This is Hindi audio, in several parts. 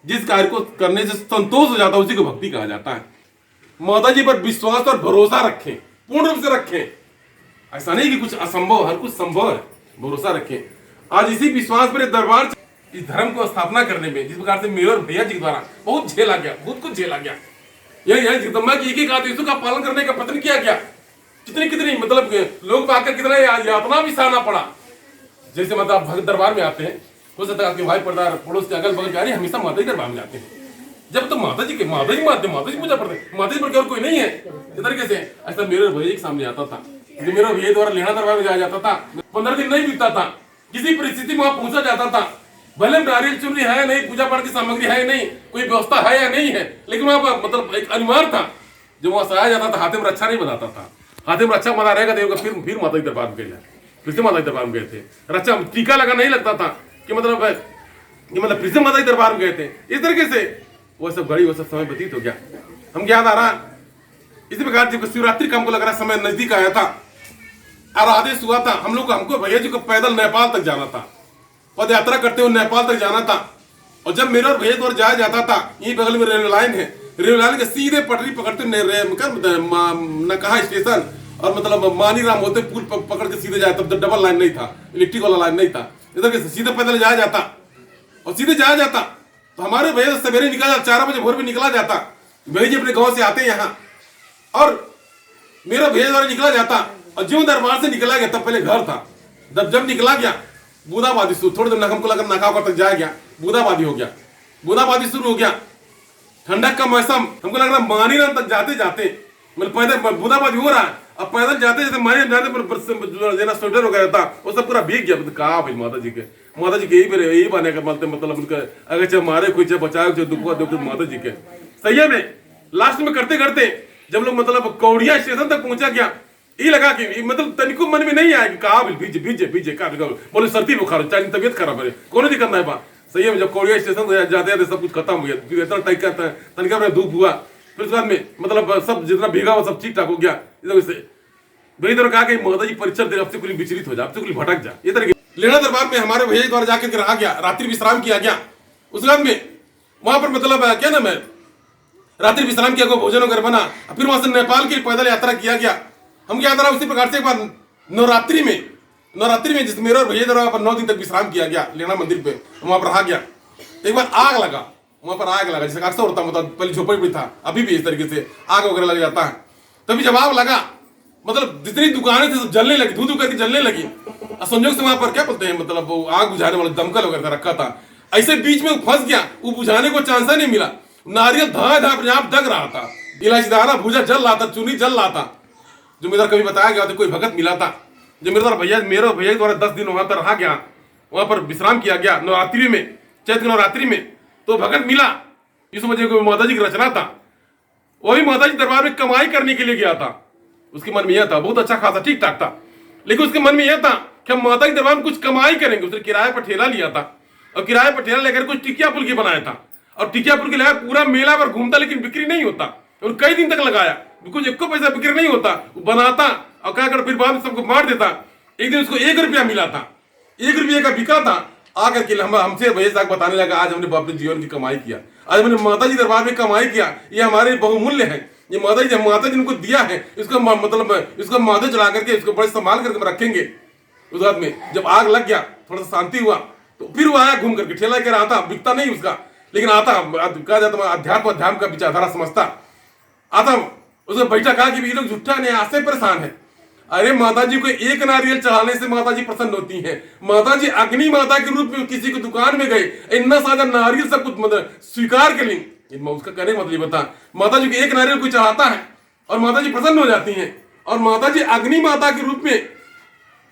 जिस कार्य को करने से संतोष हो जाता है उसी को भक्ति कहा जाता है। माता जी पर विश्वास और भरोसा रखें, पूर्ण रूप से रखें। ऐसा नहीं कि कुछ असंभव, हर कुछ संभव है, भरोसा रखें। आज इसी विश्वास पर दरबार इस धर्म को स्थापना करने में जिस प्रकार से मेरे और भैया जी के द्वारा बहुत झेला गया, बहुत कुछ झेला गया। यह जगदम्बा की एक एक आदेशों का पालन करने का पतन किया गया। कितनी मतलब लोग आकर कितना यातना भी सहना पड़ा। जैसे मतलब भक्त दरबार में आते हैं, हो सकता है आपके भाई पर्दार पड़ोस के अगल बगल के हमेशा माता जी दरबार में जाते हैं। जब तो माता जी पूजा पढ़ते, माता जी पर और कोई नहीं है। इस तरीके से ऐसा मेरे भैया के सामने आता था, जो मेरे भैया द्वारा लेना दरबार में जाया जाता था। 15 दिन नहीं बीतता था, किसी परिस्थिति में वहां पहुंचा जाता था। भले नारियल चुनरी है नहीं, पूजा पाठ की सामग्री है नहीं, कोई व्यवस्था है या नहीं है, लेकिन वहां मतलब एक अनिवार्य था। जब वहां सहाया जाता था, हाथे में रक्षा नहीं बनाता था। हाथे में रक्षा बना रहेगा देव का, फिर माता जी दरबार में गए, फिर से माता जी दरबार में गए थे। रक्षा टीका लगा नहीं लगता था कि मतलब फिर से माता जी दरबार में गए थे। इस तरीके से वो सब घड़ी, वो सब समय व्यतीत हो गया। हम याद आ रहा इसी प्रकार जब शिवरात्रि का हमको लग रहा समय नजदीक आया था और आदेश हुआ था हमको भैया जी को पैदल नेपाल तक जाना था, पद यात्रा करते हुए नेपाल तक जाना था। और जब मेरे और भैया द्वारा जाया जाता था, यही बगल में रेलवे लाइन है, रेलवे लाइन के सीधे पटरी पकड़ते नकहा स्टेशन और मतलब मानी राम होते पुल पकड़ के सीधे जाया। तब डबल लाइन नहीं था, इलेक्ट्रिक वाला लाइन नहीं था, इधर के सीधे पैदल जाया जाता और सीधे जाया जाता। तो हमारे भैया सवेरे निकला, 4 बजे भोर में निकला जाता। भैया जी अपने गांव से आते यहाँ और मेरा भैया द्वारा निकला जाता। और जो दरबार से निकला गया तब पहले घर था, जब निकला गया बूंदाबांदी शुरू, थोड़ी देर हमको लगा नकावा तक जाया गया, बूंदाबांदी हो गया, बूंदाबांदी शुरू हो गया। ठंडक का मौसम, हमको लग रहा मानीराम तक जाते जाते मतलब पैदल बूंदाबांदी हो रहा है। अब पैदल जाते जाते मानीराम जाते पर स्वेटर वगैरह था वो सब पूरा भीग गया। कहा भाई माता जी के यही बने का मतलब उनका अगर चाहे मारे कोई चाहे बचाए चाहे दुख माता जी के। सही है में लास्ट में करते करते जब लोग मतलब कौड़िया स्टेशन तक पहुंचा गया, ये लगा कि मतलब तनिको मन में नहीं आया कि कहा भीजे का बोले सर्दी बुखार चाहे तबियत खराब है, कौन दिक्कत नहीं बा। सही है जब कौड़िया स्टेशन जाते जाते सब कुछ खत्म हो गया, इतना तनिका में धूप हुआ, फिर उसके बाद में मतलब सब जितना भीगा हुआ सब ठीक ठाक हो गया। इस वजह से वही तरह कहा कि माता जी परीक्षा दे, अब से कुछ विचलित हो जा, अब से कुछ भटक जा। ये तरीके लेना दरबार में हमारे भैया द्वारा जाकर रहा गया, रात्रि विश्राम किया गया। उसके बाद में वहां पर मतलब क्या नाम है, रात्रि विश्राम किया, भोजन वगैरह बना, फिर वहां से नेपाल की पैदल यात्रा किया गया। हम क्या उसी प्रकार से एक बार नवरात्रि में जिस मेरे और भैया द्वारा पर 9 दिन तक विश्राम किया गया लेना मंदिर पे, वहां पर रहा गया। एक बार आग लगा, वहां पर आग लगा, जैसे अक्सर होता मतलब पहले झोपड़ी भी था, अभी भी इस तरीके से आग वगैरह लग जाता है। तभी जब आग लगा मतलब जितनी दुकानें थी सब जलने लगी, धू करके जलने लगी। संयोग से वहां पर क्या बोलते हैं मतलब वो आग बुझाने वाला दमकल वगैरह रखा था, ऐसे बीच में फंस गया, वो बुझाने को चांस नहीं मिला। नारियल धा अपने आप दग रहा था, इलायची दाना भूजा जल रहा था, चुनी जल रहा था। जो मेरा कभी बताया गया था कोई भगत मिला था, जो मेरे भैया द्वारा 10 दिन वहां पर रहा गया, वहां पर विश्राम किया गया नवरात्रि में, चैत्र नवरात्रि में। तो भगत मिला, इस वजह को माता जी की रचना था। वही माता जी दरबार में कमाई करने के लिए गया था। उसके मन में यह था, बहुत अच्छा खासा ठीक ठाक था, लेकिन उसके मन में यह था कि हम माता जी दरबार में कुछ कमाई करेंगे। उसने किराए पर ठेला लिया था और किराए पर ठेला लेकर कुछ टिकिया पुल की बनाया था और टिकिया पुल के लगा पूरा मेला पर घूमता, लेकिन बिक्री नहीं होता। और कई दिन तक लगाया, कुछ एक पैसा बिक्री नहीं होता, वो बनाता और क्या कर फिर बाद में सबको मार देता। एक दिन उसको 1 रुपया मिला था, 1 रुपये का बिका था। आकर के हमसे भैया साहब बताने लगा, आज हमने अपने जीवन की कमाई किया, आज हमने माता जी दरबार में कमाई किया, ये हमारे बहुमूल्य है, ये माता जी इनको दिया है, इसका मतलब इसको माथे चढ़ा करके इसको बड़े संभाल करके रखेंगे। उस बाद में जब आग लग गया, थोड़ा सा शांति हुआ, तो फिर वो आया घूम करके, ठेला के आता, बिकता नहीं उसका, लेकिन आता कहा जाता अध्यात्म का विचारधारा समझता आता। उसने बैठा कहा कि ये लोग झूठा नहीं आसे परेशान है। अरे माता जी को एक नारियल चढ़ाने से माता जी प्रसन्न होती हैं। माता जी अग्नि माता के रूप में किसी को दुकान में गए, इतना सारा नारियल सब कुछ मतलब स्वीकार कर ली। उसका कहने का मतलब बता, माता जी को एक नारियल कोई चढ़ाता है और माता जी प्रसन्न हो जाती हैं। और माता जी अग्नि माता के रूप में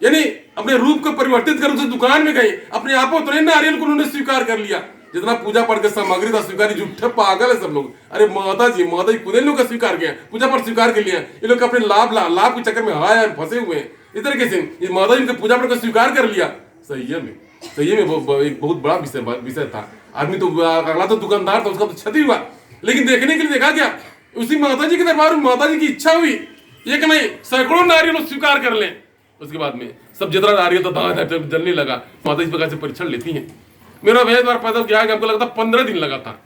यानी अपने रूप को परिवर्तित कर उस दुकान में गए, अपने आप को तो नारियल को उन्होंने स्वीकार कर लिया। जितना पूजा पाठ के सामग्री था स्वीकार, झूठे पागल है सब लोग। अरे माता जी खुद लोग का स्वीकार किया, पूजा पाठ स्वीकार कर लिया। ये लोग अपने लाभ के चक्कर में हाय फंसे हुए हैं। इस तरीके से माता जी पूजा पाठ को स्वीकार कर लिया। सही में एक बहुत बड़ा विषय था। आदमी तो अगला तो दुकानदार था, उसका तो क्षति हुआ, लेकिन देखने के लिए देखा गया उसी माता जी के दरबार में माता जी की इच्छा हुई, एक नहीं सैकड़ों नारियल स्वीकार कर लें। उसके बाद में सब जितना नारियल तो जलने लगा। माता जी प्रकार से परीक्षण लेती हैं, मेरा भैया द्वार पैदा किया कि हमको लगता 15 दिन लगा था,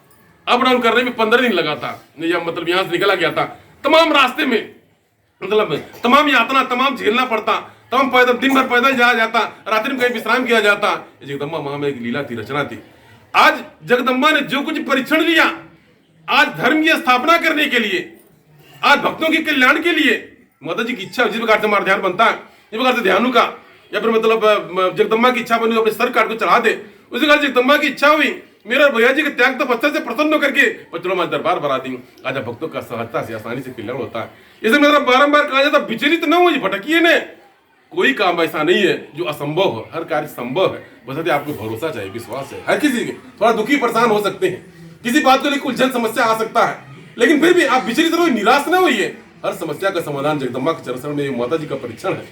अप डाउन करने में 15 दिन लगा था, या मतलब यहाँ से निकला गया था। तमाम रास्ते में मतलब तमाम यातना, तमाम झेलना पड़ता, तमाम पैदल, दिन भर पैदल जाया जाता, रात्रि में कहीं विश्राम किया जाता। जगदम्बा माँ में एक लीला थी, रचना थी। आज जगदम्बा ने जो कुछ परीक्षण लिया, आज धर्म की स्थापना करने के लिए, आज भक्तों के कल्याण के लिए, माता जी की इच्छा जिस प्रकार से हमारा ध्यान बनता है, जिस प्रकार से ध्यानु का या फिर मतलब जगदम्बा की इच्छा बनी अपने सर काट को चढ़ा दे, उसी प्रकार जगदम्बा की इच्छा हुई मेरा भैया जी के त्याग तपस्या से प्रसन्न करके बच्चों में दरबार बना दी। आज भक्तों का सहजता से आसानी से कल्याण होता है। इसे मेरा बारंबार कहा जाता, विचलित न हो, भटकिए ने, कोई काम ऐसा नहीं है जो असंभव हो, हर कार्य संभव है, बशर्ते आपको भरोसा चाहिए, विश्वास है। हर किसी के थोड़ा दुखी परेशान हो सकते हैं, किसी बात को लेकर उलझन समस्या आ सकता है, लेकिन फिर भी आप विचलित रहो, निराश न होइए। हर समस्या का समाधान जगदम्बा के चरण में माता जी का परीक्षण है।